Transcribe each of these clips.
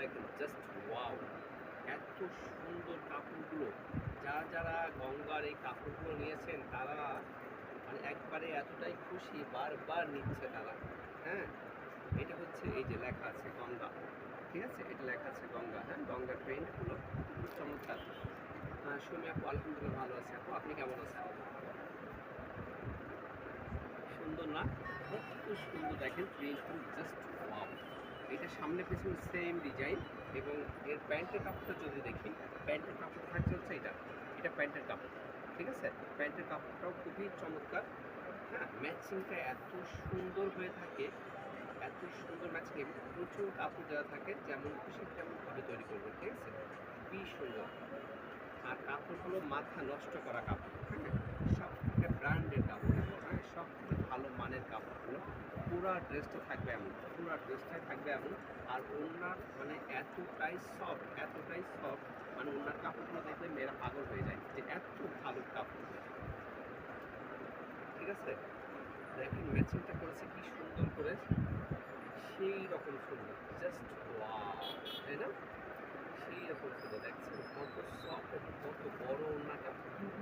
দেখেন just wow! এত সুন্দর কাপড়গুলো। যারা গঙ্গার এই কাপড়গুলো নিয়েছেন তারা মানে একবারে এতটাই খুশি, বারবার নিচ্ছে তারা। হ্যাঁ? এটা হচ্ছে এই যে লেখা আছে গঙ্গা। ঠিক আছে? এটা লেখা আছে গঙ্গা, হ্যাঁ? গঙ্গার প্রিন্টগুলো খুব চমৎকার। সুমি আপু আলহামদুলিল্লাহ ভালো আছি আপু। আপনি কেমন আছেন? সুন্দর না? কত সুন্দর দেখেন প্রিন্টগুলো জাস্ট ওয়াও! এটা সামনে পেছনে সেম ডিজাইন এবং এর প্যান্টের কাপড়টা যদি দেখি, প্যান্টের কাপড় থাকছে হচ্ছে এটা প্যান্টের কাপড়। ঠিক আছে? প্যান্টের কাপড়টাও খুবই চমৎকার। হ্যাঁ? ম্যাচিংটা এত সুন্দর হয়ে থাকে, এত সুন্দর ম্যাচিং এবং প্রচুর কাপড় দেওয়া থাকে যেমন খুশি তেমনভাবে তৈরি করবেন। ঠিক আছে? খুবই সুন্দর। আর কাপড়গুলো মাথা নষ্ট করা কাপড়, হ্যাঁ? সবথেকে ব্র্যান্ডের কাপড় এগুলো, হ্যাঁ? সবথেকে ভালো মানের কাপড়গুলো। পুরা ড্রেসটা থাকবে এমন, পুরা ড্রেসটাই থাকবে এমন। আর ওড়নার মানে এতটাই সফট মানে ওড়নার কাপড়গুলো দেখলে মেয়েরা পাগল হয়ে যায় যে এত ভালো কাপড়। ঠিক আছে? দেখেন ম্যাচিংটা করেছে কি সুন্দর করে, সেই রকম সুন্দর। Just wow! তাই না? সেই রকম সুন্দর দেখছেন কত সফট এবং কত বড় ওড়নাটা,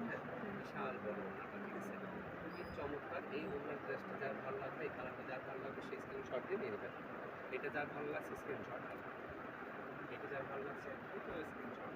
হ্যাঁ? বিশাল বড় ওড়নাটা, ঠিক আছে? খুবই চমৎকার। এই ওড়নার ড্রেসটা যার ভালো লাগবে, এই কালারটা যার ভালো লাগবে সেই স্ক্রিনশট দিয়ে নিয়ে নেবেন। এটা যার ভালো লাগছে স্ক্রিনশট, এটা যার ভালো লাগছে এটাও স্ক্রিনশট।